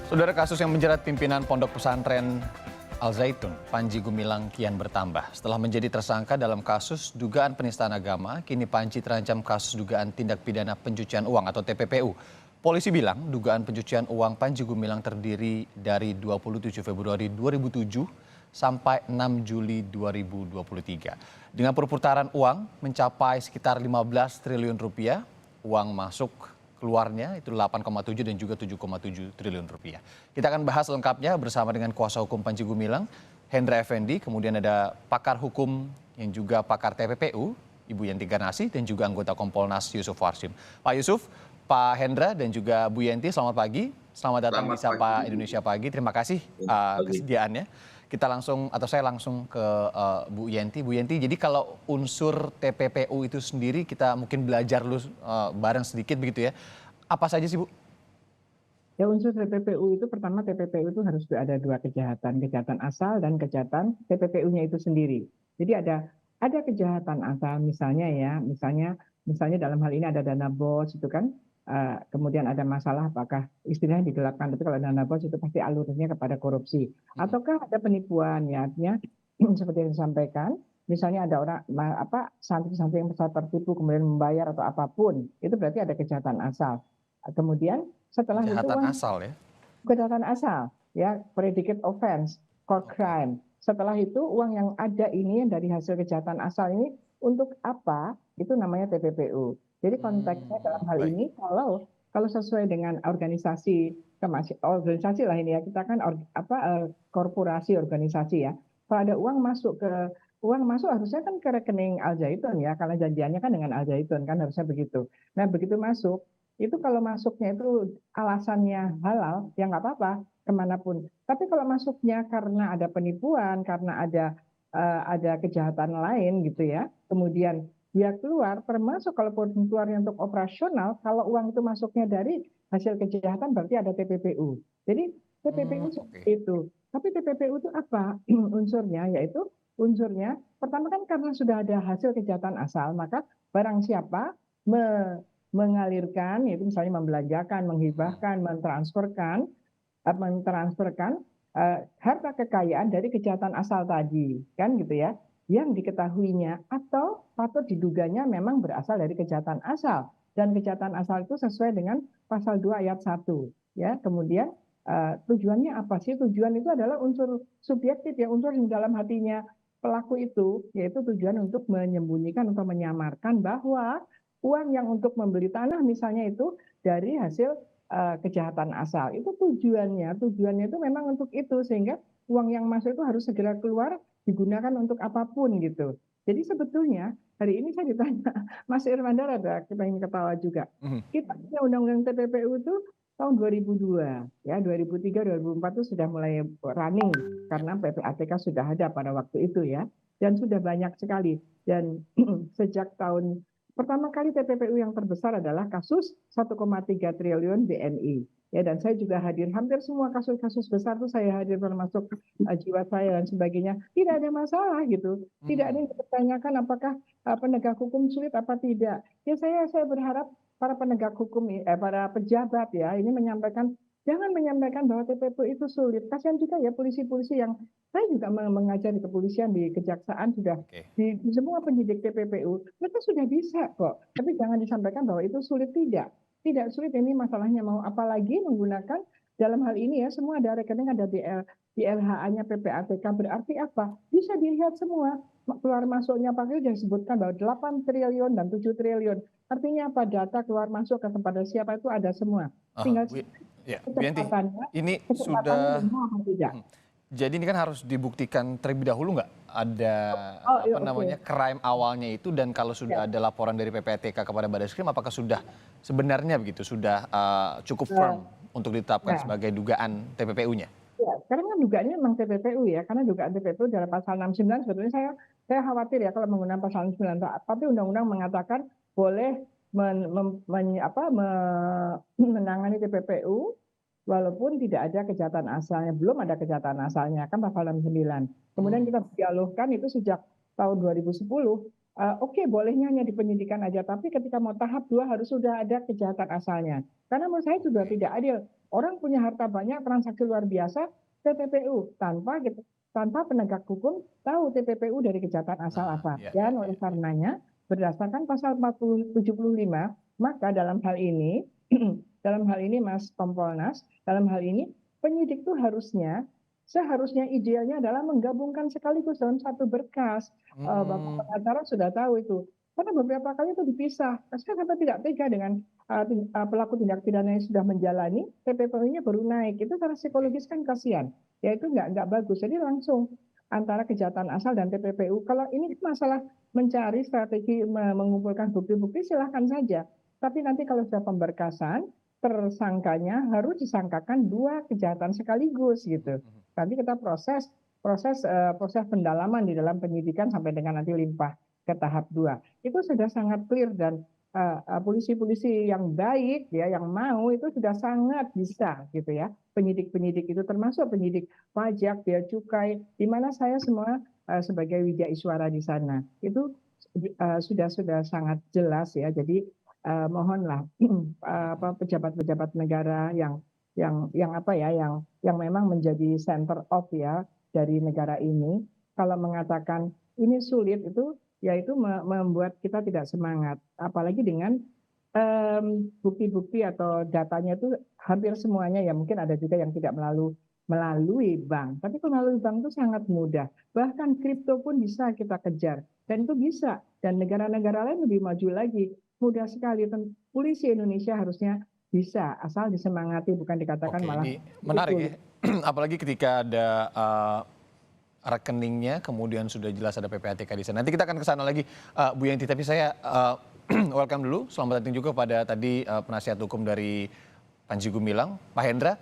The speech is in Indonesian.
Saudara, kasus yang menjerat pimpinan Pondok Pesantren Al Zaitun, Panji Gumilang kian bertambah. Setelah menjadi tersangka dalam kasus dugaan penistaan agama, kini Panji terancam kasus dugaan tindak pidana pencucian uang atau TPPU. Polisi bilang dugaan pencucian uang Panji Gumilang terdiri dari 27 Februari 2007 sampai 6 Juli 2023. Dengan perputaran uang mencapai sekitar 15 triliun rupiah, uang masuk keluarnya itu 8,7 dan juga 7,7 triliun rupiah. Kita akan bahas lengkapnya bersama dengan kuasa hukum Panji Gumilang, Hendra Effendi, kemudian ada pakar hukum yang juga pakar TPPU, Ibu Yenti Garnasi, dan juga anggota Kompolnas Yusuf Warsim. Pak Yusuf, Pak Hendra, dan juga Bu Yenti, selamat pagi. Selamat datang di Sapa Indonesia Pagi. Terima kasih kesediaannya. Saya langsung ke Bu Yenti. Bu Yenti, jadi kalau unsur TPPU itu sendiri kita mungkin belajar dulu bareng sedikit begitu ya. Apa saja sih, Bu? Ya, unsur TPPU itu pertama, TPPU itu harus ada dua kejahatan, kejahatan asal dan kejahatan TPPU-nya itu sendiri. Jadi ada kejahatan asal misalnya dalam hal ini ada dana bos itu kan, kemudian ada masalah apakah istilahnya digelapkan, tapi kalau dana bos itu pasti alurnya kepada korupsi. Ataukah ada penipuan, ya artinya seperti yang disampaikan, misalnya ada orang santri-santri yang tertipu kemudian membayar atau apapun, itu berarti ada kejahatan asal. Kemudian setelah Kejahatan itu asal ya? kejahatan asal, ya, predicate offense, core crime. Setelah itu uang yang ada ini yang dari hasil kejahatan asal ini untuk apa? Itu namanya TPPU. Jadi konteksnya dalam hal Baik. ini kalau sesuai dengan organisasi lah ini ya, kita kan korporasi organisasi ya. Kalau ada uang masuk harusnya kan ke rekening Al Zaitun ya, karena janjiannya kan dengan Al Zaitun kan harusnya begitu. Nah, begitu masuk itu kalau masuknya itu alasannya halal, ya nggak apa-apa kemanapun. Tapi kalau masuknya karena ada penipuan, karena ada kejahatan lain gitu ya, kemudian dia keluar, termasuk kalaupun keluarnya untuk operasional, kalau uang itu masuknya dari hasil kejahatan berarti ada TPPU. Jadi TPPU seperti itu. Tapi TPPU itu apa unsurnya? Yaitu unsurnya pertama kan karena sudah ada hasil kejahatan asal, maka barang siapa mengalirkan, yaitu misalnya membelanjakan, menghibahkan, mentransferkan harta kekayaan dari kejahatan asal tadi, kan gitu ya, yang diketahuinya atau patut diduganya memang berasal dari kejahatan asal, dan kejahatan asal itu sesuai dengan pasal 2 ayat 1 ya. Kemudian tujuannya apa sih? Tujuan itu adalah unsur subjektif ya, unsur di dalam hatinya pelaku itu, yaitu tujuan untuk menyembunyikan atau menyamarkan bahwa uang yang untuk membeli tanah misalnya itu dari hasil kejahatan asal. Itu tujuannya itu memang untuk itu, sehingga uang yang masuk itu harus segera keluar digunakan untuk apapun gitu. Jadi sebetulnya hari ini saya ditanya Mas Irwandar, ada kita ingin ketawa juga. Kita punya undang-undang TPPU itu tahun 2002 ya, 2003 2004 itu sudah mulai running karena PPATK sudah ada pada waktu itu ya, dan sudah banyak sekali. Dan sejak tahun pertama kali TPPU yang terbesar adalah kasus 1,3 triliun BNI. Ya, dan saya juga hadir hampir semua kasus-kasus besar itu saya hadir, termasuk jiwa saya dan sebagainya. Tidak ada masalah gitu. Tidak ada yang dipertanyakan apakah penegak hukum sulit apa tidak. Ya saya berharap para penegak hukum, para pejabat ya, ini jangan menyampaikan bahwa TPPU itu sulit. Kasihan juga ya polisi-polisi yang saya juga mengajar di kepolisian, di kejaksaan sudah di semua penyidik TPPU, mereka sudah bisa kok. Tapi jangan disampaikan bahwa itu sulit, tidak sulit. Ini masalahnya mau apalagi menggunakan dalam hal ini ya, semua ada rekening, ada di LHA-nya PPATK, berarti apa? Bisa dilihat semua keluar masuknya, Pak sudah disebutkan bahwa 8 triliun dan 7 triliun. Artinya apa? Data keluar masuk ke kepada siapa itu ada semua. Tinggal Bu Yenti, ini sudah tidak. Jadi ini kan harus dibuktikan terlebih dahulu nggak ada crime awalnya itu, dan kalau sudah ada laporan dari PPATK kepada Barreskrim, apakah sudah sebenarnya begitu sudah cukup firm untuk ditetapkan sebagai dugaan TPPU-nya? Ya, sekarang kan dugaannya memang TPPU ya, karena dugaan TPPU dalam pasal 69 sebetulnya saya khawatir ya kalau menggunakan pasal 69, tapi undang-undang mengatakan boleh menangani TPPU walaupun tidak ada kejahatan asalnya, belum ada kejahatan asalnya kan pasal 69. Kemudian kita dialogkan itu sejak tahun 2010 oke bolehnya hanya di penyidikan aja, tapi ketika mau tahap 2 harus sudah ada kejahatan asalnya. Karena menurut saya juga tidak adil. Orang punya harta banyak, transaksi luar biasa, TPPU tanpa penegak hukum tahu TPPU dari kejahatan asal Nah, apa. ya, ya, Dan ya, oleh ya. karenanya berdasarkan pasal 75, maka dalam hal ini dalam hal ini Mas Kompolnas, dalam hal ini penyidik itu seharusnya idealnya adalah menggabungkan sekaligus dalam satu berkas. Bapak Hmm, pengacara sudah tahu itu. Karena beberapa kali itu dipisah. Saya kata tidak tega dengan pelaku tindak pidana yang sudah menjalani, TPPU-nya baru naik. Itu secara oke. psikologis kan kasihan. Ya itu nggak bagus. Jadi langsung antara kejahatan asal dan TPPU. Kalau ini kan masalah mencari strategi mengumpulkan bukti-bukti silahkan saja. Tapi nanti kalau sudah pemberkasan, tersangkanya harus disangkakan dua kejahatan sekaligus Mhm, gitu. mhm. Nanti kita proses pendalaman di dalam penyidikan sampai dengan nanti limpah ke tahap 2. Itu sudah sangat clear dan polisi-polisi yang baik ya yang mau itu sudah sangat bisa gitu ya. Penyidik-penyidik itu termasuk penyidik pajak, bea cukai di mana saya semua sebagai wijaiswara di sana. Itu sudah sangat jelas ya. Jadi mohonlah pejabat-pejabat negara yang apa ya yang memang menjadi center of ya dari negara ini kalau mengatakan ini sulit itu yaitu membuat kita tidak semangat apalagi dengan bukti-bukti atau datanya itu hampir semuanya ya mungkin ada juga yang tidak melalui bank tapi kalau melalui bank itu sangat mudah bahkan kripto pun bisa kita kejar dan itu bisa dan negara-negara lain lebih maju lagi mudah sekali polisi Indonesia harusnya bisa, asal disemangati bukan dikatakan Oke, malah ini itu menarik ya. sulit. Apalagi ketika ada rekeningnya, kemudian sudah jelas ada PPATK di sana. Nanti kita akan ke sana lagi, Bu Yanti. Tapi saya welcome dulu. Selamat datang juga pada tadi penasihat hukum dari Panji Gumilang, Pak Hendra.